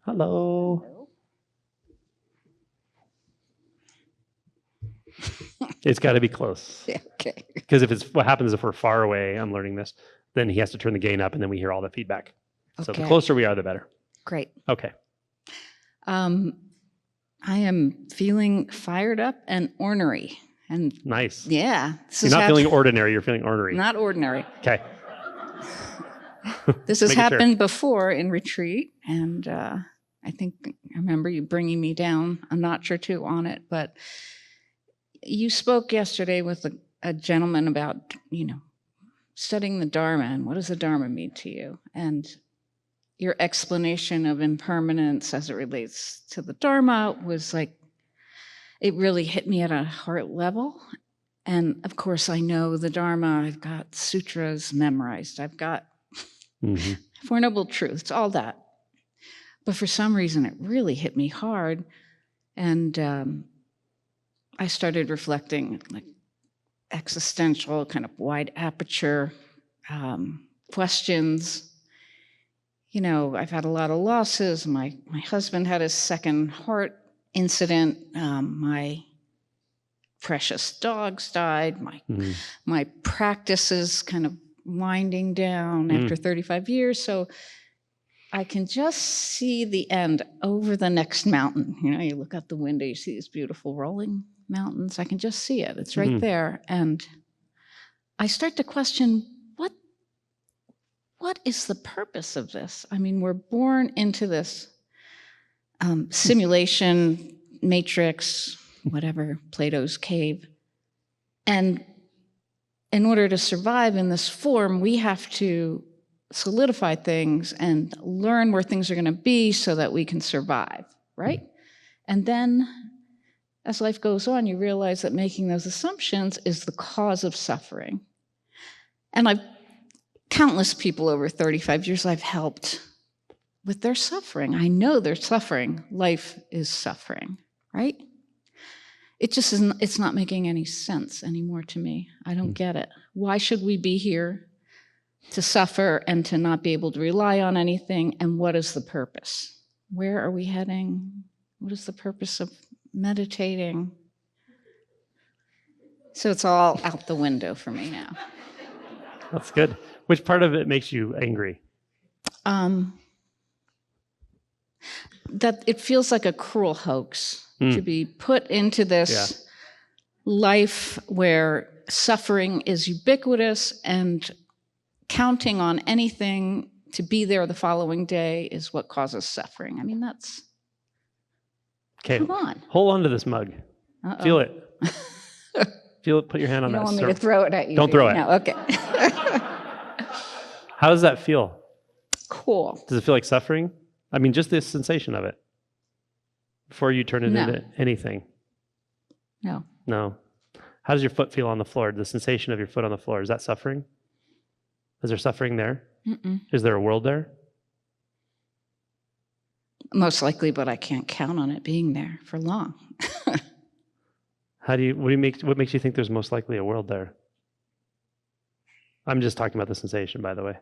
Hello. It's got to be close. Yeah, okay. Because what happens if we're far away, I'm learning this, then he has to turn the gain up and then we hear all the feedback. So the closer we are, the better. Great. Okay. I am feeling fired up and ornery. And nice. Yeah. You're not feeling ordinary, you're feeling ornery. Not ordinary. Okay. This has happened before in retreat, and I think I remember you bringing me down a notch or two on it, but you spoke yesterday with a gentleman about, studying the Dharma, and what does the Dharma mean to you? And your explanation of impermanence as it relates to the Dharma was like, it really hit me at a heart level. And of course, I know the Dharma, I've got sutras memorized, I've got Four Noble Truths, all that. But for some reason, it really hit me hard. And I started reflecting, like, existential, kind of wide aperture questions. I've had a lot of losses. My husband had his second heart incident. My precious dogs died. My practice is kind of winding down after 35 years. So I can just see the end over the next mountain. You look out the window, you see these beautiful rolling mountains. I can just see it. It's right there. And I start to question, what is the purpose of this? I mean, we're born into this simulation, matrix, whatever, Plato's cave. And in order to survive in this form, we have to solidify things and learn where things are going to be so that we can survive, right? And then as life goes on, you realize that making those assumptions is the cause of suffering. And countless people over 35 years I've helped with their suffering. I know they're suffering. Life is suffering, right? It just isn't, it's not making any sense anymore to me. I don't get it. Why should we be here to suffer and to not be able to rely on anything? And what is the purpose? Where are we heading? What is the purpose of meditating? So it's all out the window for me now. That's good. Which part of it makes you angry? That it feels like a cruel hoax to be put into this life where suffering is ubiquitous, and counting on anything to be there the following day is what causes suffering. I mean, that's... Okay. Come on. Hold on to this mug. Uh-oh. Feel it. Feel it. Put your hand on that. You don't want me to throw it at you? Don't throw it. No, okay. How does that feel? Cool. Does it feel like suffering? I mean, just the sensation of it. Before you turn it into anything. No. No. How does your foot feel on the floor? The sensation of your foot on the floor, is that suffering? Is there suffering there? Mm-mm. Is there a world there? Most likely, but I can't count on it being there for long. What makes you think there's most likely a world there? I'm just talking about the sensation, by the way.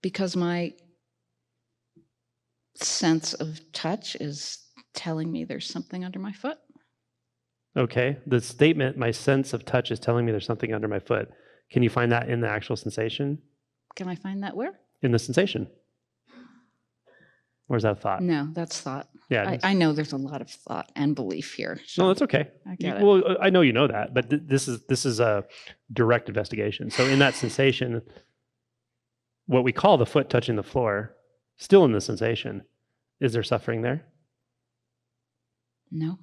Because my sense of touch is telling me there's something under my foot. Okay. The statement, my sense of touch is telling me there's something under my foot. Can you find that in the actual sensation? Can I find that where? In the sensation. Or is that thought? No, that's thought. Yeah, I know there's a lot of thought and belief here. So no, that's okay. I get it. Well, I know you know that, but this is a direct investigation. So in that sensation, what we call the foot touching the floor, still in the sensation, is there suffering there? No.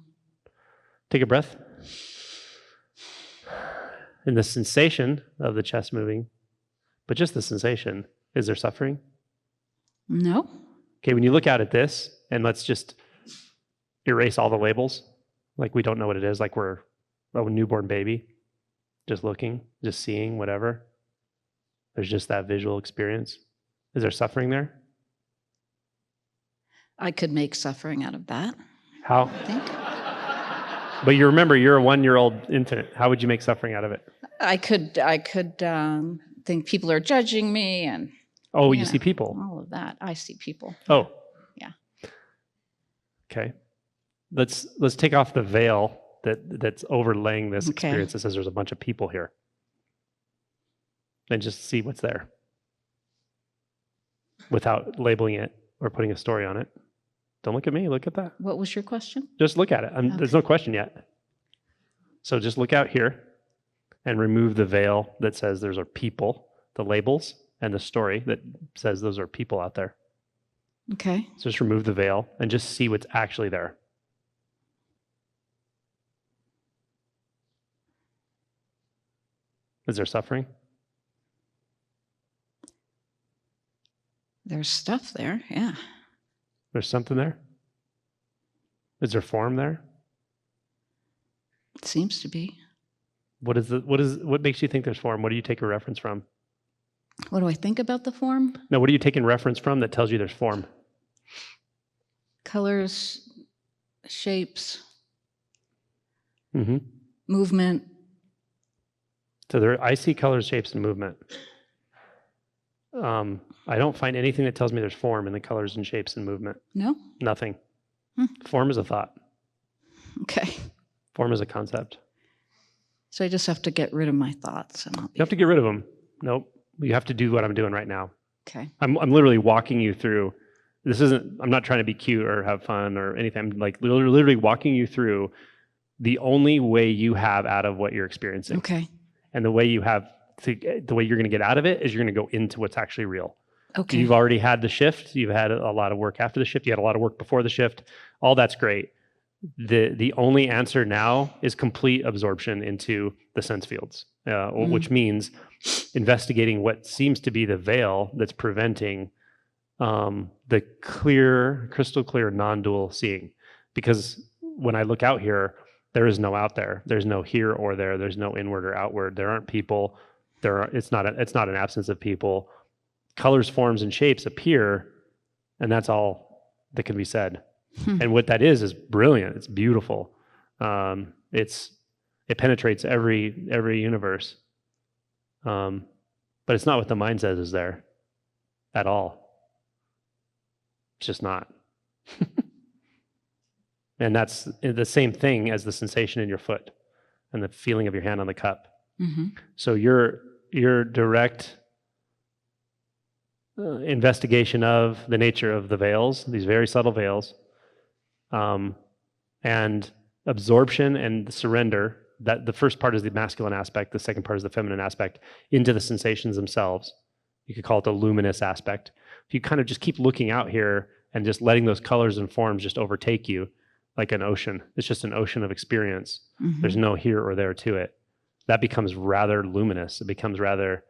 Take a breath. In the sensation of the chest moving, but just the sensation, is there suffering? No. Okay, when you look out at this, and let's just erase all the labels, like we don't know what it is, like we're a newborn baby, just looking, just seeing, whatever. There's just that visual experience. Is there suffering there? I could make suffering out of that. How? I think. But you remember, you're a 1-year-old infant. How would you make suffering out of it? I could think people are judging me, and Oh, you Yeah, see people. all of that. I see people. Oh. Yeah. Okay. Let's take off the veil that's overlaying this Okay. experience that says there's a bunch of people here. And just see what's there. Without labeling it or putting a story on it. Don't look at me, look at that. What was your question? Just look at it. There's no question yet. So just look out here and remove the veil that says there's people, the labels, and the story that says those are people out there. Okay. So just remove the veil and just see what's actually there. Is there suffering? There's stuff there. Yeah. There's something there? Is there form there? It seems to be. What makes you think there's form? What do you take a reference from? What do I think about the form? No, what are you taking reference from that tells you there's form? Colors, shapes, Mm-hmm. movement. So I see colors, shapes, and movement. I don't find anything that tells me there's form in the colors and shapes and movement. No? Nothing. Form is a thought. Okay. Form is a concept. So I just have to get rid of my thoughts. And You have to get rid of them. Nope. You have to do what I'm doing right now. Okay. I'm literally walking you through. I'm not trying to be cute or have fun or anything. I'm like literally walking you through the only way you have out of what you're experiencing. Okay. And the way you're going to get out of it is you're going to go into what's actually real. Okay. You've already had the shift. You've had a lot of work after the shift. You had a lot of work before the shift. All that's great. The only answer now is complete absorption into the sense fields, which means investigating what seems to be the veil that's preventing the crystal clear, non-dual seeing. Because when I look out here, there is no out there. There's no here or there. There's no inward or outward. There aren't people. It's not an absence of people. Colors, forms, and shapes appear, and that's all that can be said. And what that is brilliant. It's beautiful. It penetrates every universe. But it's not what the mind says is there at all. It's just not. And that's the same thing as the sensation in your foot and the feeling of your hand on the cup. Mm-hmm. So your direct investigation of the nature of the veils, these very subtle veils, and absorption and surrender, that the first part is the masculine aspect, the second part is the feminine aspect, into the sensations themselves. You could call it the luminous aspect. If you kind of just keep looking out here and just letting those colors and forms just overtake you like an ocean, it's just an ocean of experience. Mm-hmm. There's no here or there to it. That becomes rather luminous. It becomes rather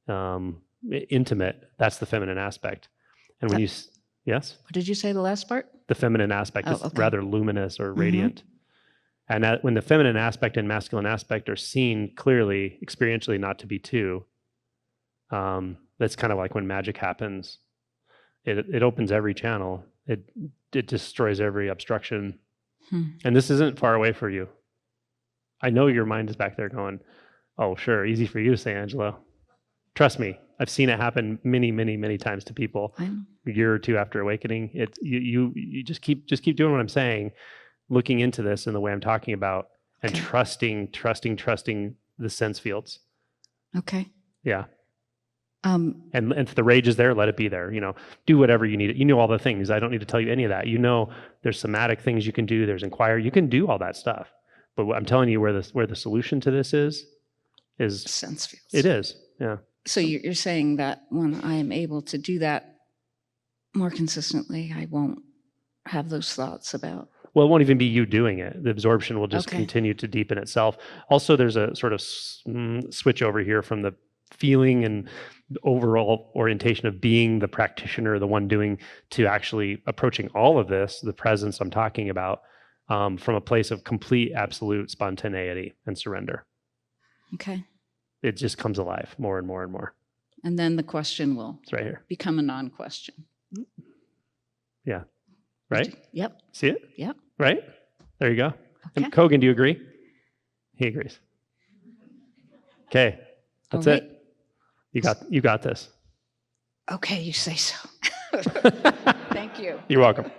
intimate. That's the feminine aspect. And when yes? What did you say the last part? The feminine aspect is okay. rather luminous or radiant. And when the feminine aspect and masculine aspect are seen clearly, experientially not to be two, that's kind of like when magic happens. It opens every channel. It destroys every obstruction. And this isn't far away for you. I know your mind is back there going, oh, sure, easy for you to say, Angelo. Trust me, I've seen it happen many, many, many times to people. A year or two after awakening, you just keep doing what I'm saying, looking into this in the way I'm talking about, and trusting the sense fields. Okay. Yeah. And if the rage is there, let it be there. Do whatever you need. You know all the things. I don't need to tell you any of that. There's somatic things you can do. There's inquire. You can do all that stuff. But what I'm telling you, where the solution to this is sense fields. It is. Yeah. So you're saying that when I am able to do that more consistently, I won't have those thoughts about. Well, it won't even be you doing it. The absorption will just continue to deepen itself. Also, there's a sort of switch over here from the feeling and overall orientation of being the practitioner, the one doing, to actually approaching all of this, the presence I'm talking about, from a place of complete, absolute spontaneity and surrender. Okay. It just comes alive more and more and more. And then the question will It's right here. become a non-question. Yeah. Right? Yep. See it? Yep. Right? There you go. Okay. And Kogan, do you agree? He agrees. Okay. That's All right. it. You got this. Okay, you say so. Thank you. You're welcome.